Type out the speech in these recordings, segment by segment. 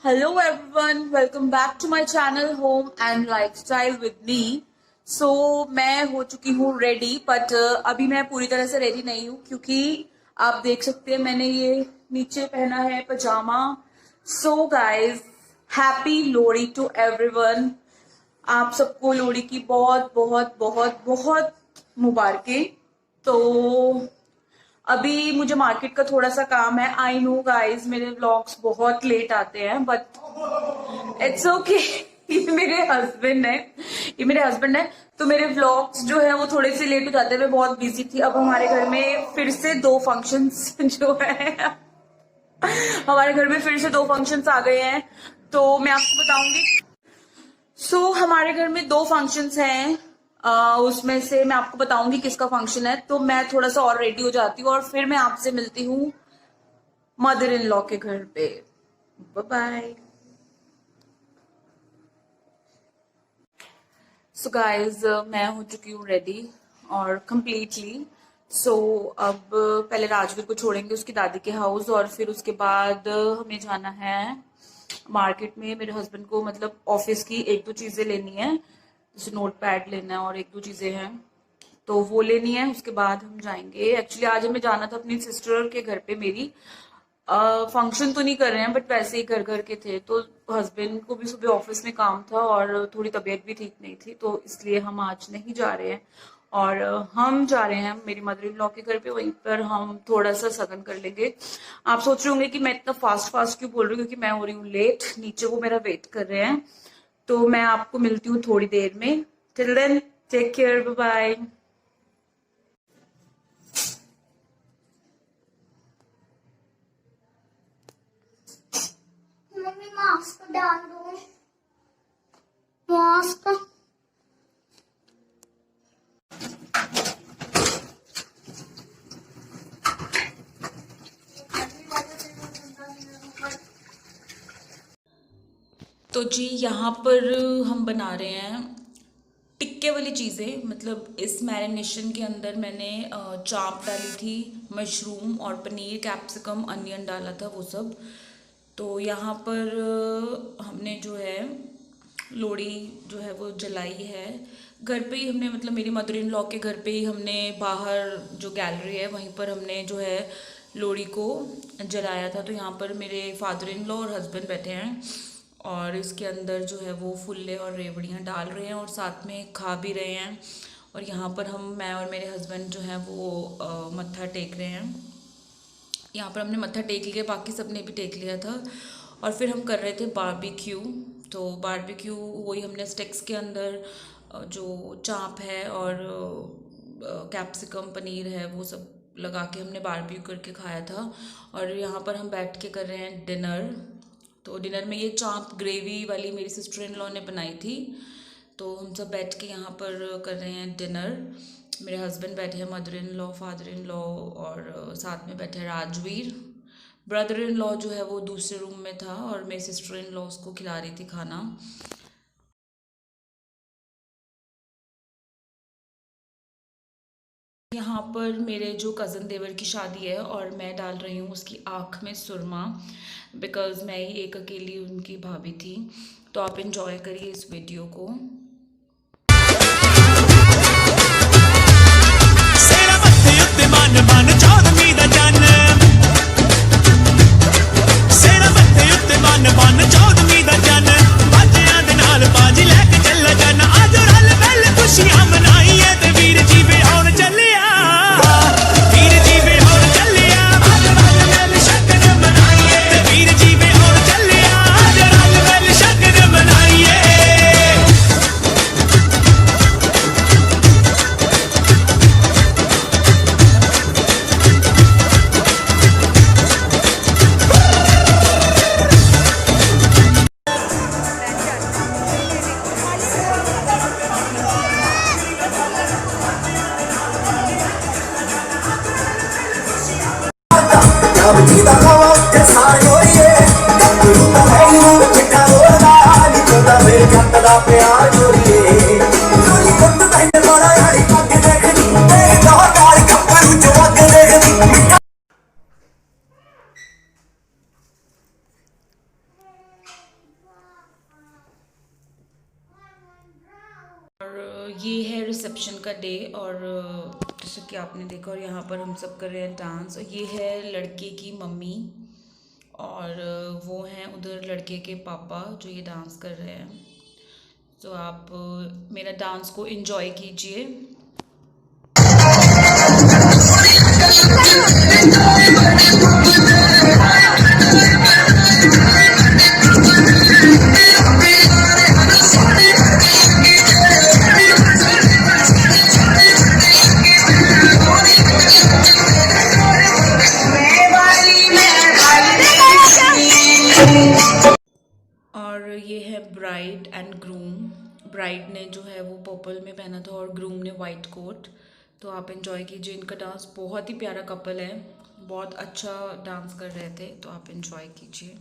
Hello everyone, welcome back to my channel Home and Lifestyle with me. मैं हो चुकी हूँ रेडी बट अभी मैं पूरी तरह से रेडी नहीं हूँ क्योंकि आप देख सकते हैं मैंने ये नीचे पहना है पजामा. Guys, happy Lohri to everyone. आप सबको लोहड़ी की बहुत बहुत बहुत बहुत मुबारकें. तो अभी मुझे मार्केट का थोड़ा सा काम है. आई नो गाइज, मेरे व्लॉग्स बहुत लेट आते हैं बट इट्स ओके. ये मेरे हस्बैंड है तो मेरे व्लॉग्स जो है वो थोड़े से लेट हो जाते हैं. मैं बहुत बिजी थी. अब हमारे घर में फिर से 2 फंक्शंस जो है हमारे घर में फिर से 2 फंक्शंस आ गए हैं तो मैं आपको बताऊंगी. हमारे घर में 2 फंक्शंस हैं. उसमें से मैं आपको बताऊंगी किसका फंक्शन है. तो मैं थोड़ा सा और रेडी हो जाती हूँ और फिर मैं आपसे मिलती हूँ मदर इन लॉ के घर पे. Bye bye. गाइज, मैं हो चुकी हूँ रेडी और कंप्लीटली. अब पहले राजवीर को छोड़ेंगे उसकी दादी के हाउस और फिर उसके बाद हमें जाना है मार्केट में. मेरे हस्बैंड को मतलब ऑफिस की 1-2 चीजें लेनी है, जैसे नोट पैड लेना है और 1-2 चीजें हैं तो वो लेनी है. उसके बाद हम जाएंगे. एक्चुअली आज हमें जाना था अपनी सिस्टर के घर पे. मेरी फंक्शन तो नहीं कर रहे हैं बट वैसे ही घर घर के थे. तो हस्बैंड को भी सुबह ऑफिस में काम था और थोड़ी तबीयत भी ठीक नहीं थी तो इसलिए हम आज नहीं जा रहे हैं. और हम जा रहे हैं मेरी मदर इन लॉ के घर पे. वहीं पर हम थोड़ा सा सगन कर लेंगे. आप सोच रहे होंगे कि मैं इतना फास्ट फास्ट क्यों बोल रही हूँ, क्योंकि मैं हो रही हूँ लेट. नीचे वो मेरा वेट कर रहे हैं तो मैं आपको मिलती हूँ थोड़ी देर में. Till then take care, bye bye. Mummy mask डाल दो. मास्क तो जी यहाँ पर हम बना रहे हैं टिक्के वाली चीज़ें. मतलब इस मैरिनेशन के अंदर मैंने चाप डाली थी, मशरूम और पनीर, कैप्सिकम, अनियन डाला था वो सब. तो यहाँ पर हमने जो है लोहड़ी जो है वो जलाई है घर पे ही. हमने मतलब मेरी मदर इन लॉ के घर पे ही हमने बाहर जो गैलरी है वहीं पर हमने जो है लोहड़ी को जलाया था. तो यहाँ पर मेरे फादर इन लॉ और हस्बैंड बैठे हैं और इसके अंदर जो है वो फुल्ले और रेवड़ियाँ डाल रहे हैं और साथ में खा भी रहे हैं. और यहाँ पर मैं और मेरे हस्बैंड जो है वो मत्था टेक रहे हैं. यहाँ पर हमने मत्था टेक लिया, बाकी सब ने भी टेक लिया था. और फिर हम कर रहे थे बारबेक्यू. तो बारबेक्यू वही हमने स्टिक्स के अंदर जो चाप है और कैप्सिकम, पनीर है वो सब लगा के हमने बारबेक्यू करके खाया था. और यहाँ पर हम बैठ के कर रहे हैं डिनर. तो डिनर में ये चाप ग्रेवी वाली मेरी सिस्टर इन लॉ ने बनाई थी. तो हम सब बैठ के यहाँ पर कर रहे हैं डिनर. मेरे हस्बैंड बैठे हैं, mother in law, father in law और साथ में बैठे हैं राजवीर. ब्रदर इन लॉ जो है वो दूसरे रूम में था और मेरी सिस्टर इन लॉ उसको खिला रही थी खाना. यहाँ पर मेरे जो कज़न देवर की शादी है और मैं डाल रही हूँ उसकी आँख में सुरमा, बिकॉज़ मैं ही एक अकेली उनकी भाभी थी. तो आप इंजॉय करिए इस वीडियो को. ये है रिसेप्शन का डे और जैसे कि आपने देखा और यहाँ पर हम सब कर रहे हैं डांस। और ये है लड़के की मम्मी और वो हैं उधर लड़के के पापा जो ये डांस कर रहे हैं। तो आप मेरा डांस को एंजॉय कीजिए। और ये है ब्राइड एंड ग्रूम। ब्राइड ने जो है वो पर्पल में पहना था और ग्रूम ने वाइट कोट। तो आप एंजॉय कीजिए इनका डांस। बहुत ही प्यारा कपल है, बहुत अच्छा डांस कर रहे थे, तो आप एंजॉय कीजिए।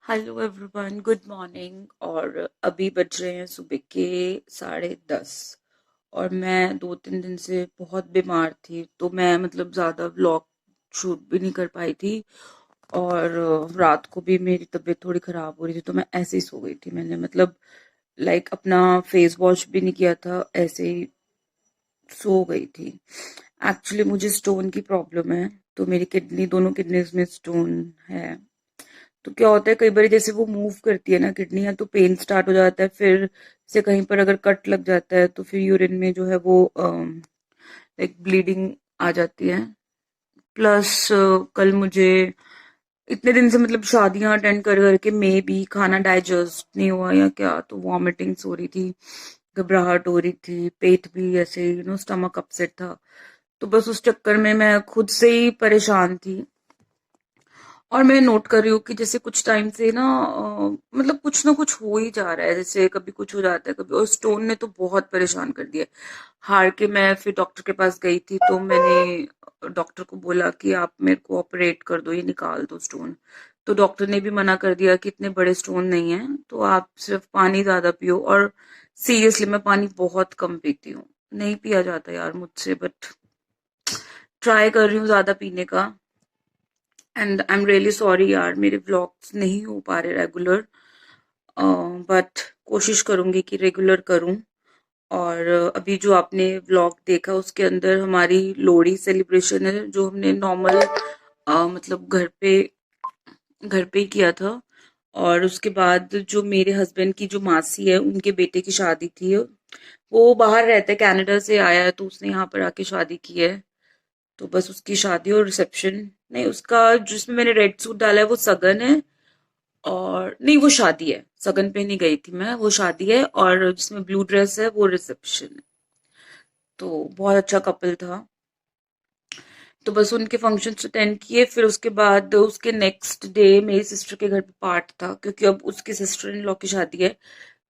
Hello everyone, good morning. और अभी बज रहे हैं सुबह के 10:30 और मैं 2-3 दिन से बहुत बीमार थी, तो मैं मतलब ज़्यादा व्लॉग शूट भी नहीं कर पाई थी। और रात को भी मेरी तबीयत थोड़ी ख़राब हो रही थी, तो मैं ऐसे ही सो गई थी। मैंने मतलब अपना फेस वॉश भी नहीं किया था, ऐसे ही सो गई थी। एक्चुअली मुझे स्टोन की प्रॉब्लम है, तो मेरी दोनों किडनीज में स्टोन है। तो क्या होता है कई बार जैसे वो मूव करती है ना किडनियां, तो पेन स्टार्ट हो जाता है। फिर से कहीं पर अगर कट लग जाता है तो फिर यूरिन में जो है वो ब्लीडिंग आ जाती है। प्लस कल मुझे इतने दिन से मतलब शादियां अटेंड कर करके मे बी खाना डाइजेस्ट नहीं हुआ या क्या, तो वॉमिटिंग्स हो रही थी, घबराहट हो रही थी, पेट भी ऐसे स्टमक अपसेट था। तो बस उस चक्कर में मैं खुद से ही परेशान थी। और मैं नोट कर रही हूँ कि जैसे कुछ टाइम से ना मतलब कुछ ना कुछ हो ही जा रहा है, जैसे कभी कुछ हो जाता है कभी। और स्टोन ने तो बहुत परेशान कर दिया। हार के मैं फिर डॉक्टर के पास गई थी, तो मैंने डॉक्टर को बोला कि आप मेरे को ऑपरेट कर दो, ये निकाल दो स्टोन। तो डॉक्टर ने भी मना कर दिया कि इतने बड़े स्टोन नहीं है, तो आप सिर्फ पानी ज्यादा पियो। और सीरियसली मैं पानी बहुत कम पीती हूँ, नहीं पिया जाता यार मुझसे, बट ट्राई कर रही हूँ ज्यादा पीने का। And I am really sorry यार, मेरे व्लॉग्स नहीं हो पा रहे रेगुलर, बट कोशिश करूंगी कि रेगुलर करूं। और अभी जो आपने व्लॉग देखा उसके अंदर हमारी लोहड़ी सेलिब्रेशन है, जो हमने नॉर्मल मतलब घर पे ही किया था। और उसके बाद जो मेरे हस्बैंड की जो मासी है उनके बेटे की शादी थी। वो बाहर रहता है, कनाडा से आया है, तो उसने यहाँ पर आके शादी की है। तो बस उसकी शादी और रिसेप्शन, नहीं उसका जिसमें मैंने रेड सूट डाला है वो सगन है। और नहीं वो शादी है, सगन पे नहीं गई थी मैं, वो शादी है। और जिसमें ब्लू ड्रेस है वो रिसेप्शन है। तो बहुत अच्छा कपल था। तो बस उनके फंक्शंस अटेंड किए, फिर उसके बाद उसके नेक्स्ट डे मेरी सिस्टर के घर पे पार्ट था, क्योंकि अब उसके सिस्टर इन लॉ की शादी है।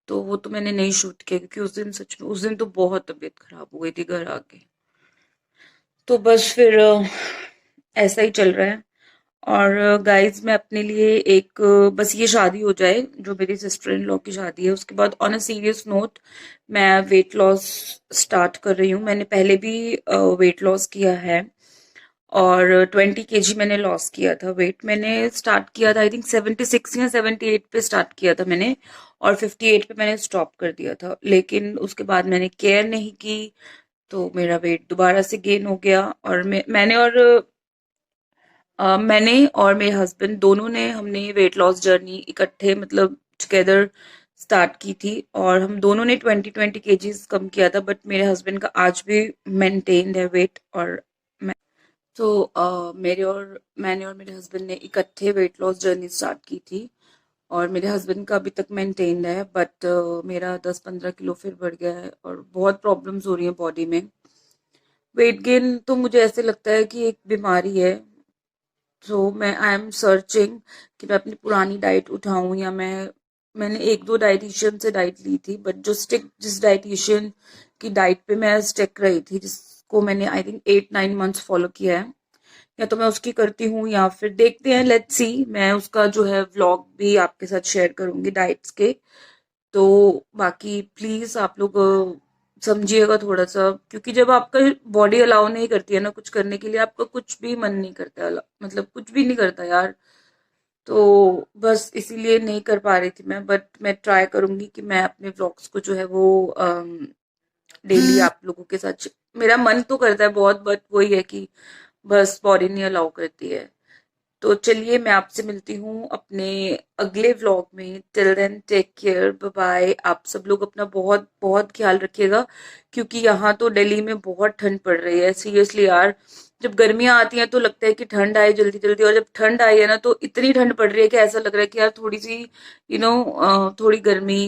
तो वो तो मैंने नहीं शूट किया, क्योंकि उस दिन सच में उस दिन तो बहुत तबीयत खराब हो गई थी घर आके। तो बस फिर ऐसा ही चल रहा है। और गाइज मैं अपने लिए एक बस ये शादी हो जाए जो मेरी सिस्टर इन लॉ की शादी है, उसके बाद ऑन अ सीरियस नोट मैं वेट लॉस स्टार्ट कर रही हूँ। मैंने पहले भी वेट लॉस किया है और 20 kg मैंने लॉस किया था। वेट मैंने स्टार्ट किया था आई थिंक 76 या 78 पे स्टार्ट किया था मैंने, और 58 पे मैंने स्टॉप कर दिया था। लेकिन उसके बाद मैंने केयर नहीं की, तो मेरा वेट दोबारा से गेन हो गया। और मैंने और मेरे हस्बैंड दोनों ने हमने वेट लॉस जर्नी इकट्ठे मतलब टुगेदर स्टार्ट की थी। और हम दोनों ने 20-20 kgs कम किया था, बट मेरे हस्बैंड का आज भी मेंटेन्ड है वेट। और तो मैंने और मेरे हस्बैंड ने इकट्ठे वेट लॉस जर्नी स्टार्ट की थी। और मेरे हस्बैंड का अभी तक मेंटेन्ड है, बट मेरा 10-15 किलो फिर बढ़ गया है और बहुत प्रॉब्लम्स हो रही हैं बॉडी में। वेट गेन तो मुझे ऐसे लगता है कि एक बीमारी है, तो मैं आई एम सर्चिंग कि मैं अपनी पुरानी डाइट उठाऊं या मैंने एक दो डाइटिशियन से डाइट ली थी, बट जिस डाइटिशियन की डाइट पे मैं स्टिक रही थी, जिसको मैंने आई थिंक 8-9 मंथ्स फॉलो किया है, या तो मैं उसकी करती हूँ या फिर देखते हैं, लेट्स सी। मैं उसका जो है व्लॉग भी आपके साथ शेयर करूंगी डाइट्स के। तो बाकी प्लीज आप लोग समझिएगा थोड़ा सा, क्योंकि जब आपका बॉडी अलाउ नहीं करती है ना कुछ करने के लिए, आपका कुछ भी मन नहीं करता है, मतलब कुछ भी नहीं करता यार। तो बस इसीलिए नहीं कर पा रही थी मैं, बट मैं ट्राई करूंगी कि मैं अपने व्लॉग्स को जो है वो डेली आप लोगों के साथ मेरा मन तो करता है बहुत, बट वही है कि बस बॉडी नहीं अलाउ करती है। तो चलिए मैं आपसे मिलती हूँ अपने अगले व्लॉग में। Till then take care, bye bye. आप सब लोग अपना बहुत बहुत ख्याल रखिएगा, क्योंकि यहाँ तो दिल्ली में बहुत ठंड पड़ रही है सीरियसली यार। जब गर्मियां आती हैं तो लगता है कि ठंड आए जल्दी जल्दी, और जब ठंड आई है ना तो इतनी ठंड पड़ रही है कि ऐसा लग रहा है कि यार थोड़ी सी थोड़ी गर्मी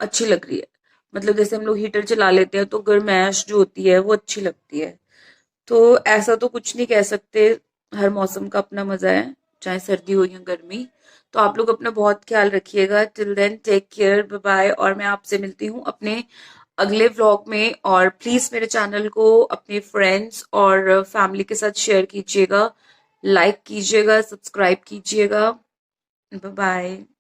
अच्छी लग रही है। मतलब जैसे हम लोग हीटर चला लेते हैं तो गर्माश जो होती है वो अच्छी लगती है। तो ऐसा तो कुछ नहीं कह सकते, हर मौसम का अपना मजा है, चाहे सर्दी हो या गर्मी। तो आप लोग अपना बहुत ख्याल रखिएगा। Till then take care, bye bye. और मैं आपसे मिलती हूँ अपने अगले व्लॉग में। और प्लीज मेरे चैनल को अपने फ्रेंड्स और फैमिली के साथ शेयर कीजिएगा, लाइक कीजिएगा, सब्सक्राइब कीजिएगा। Bye bye.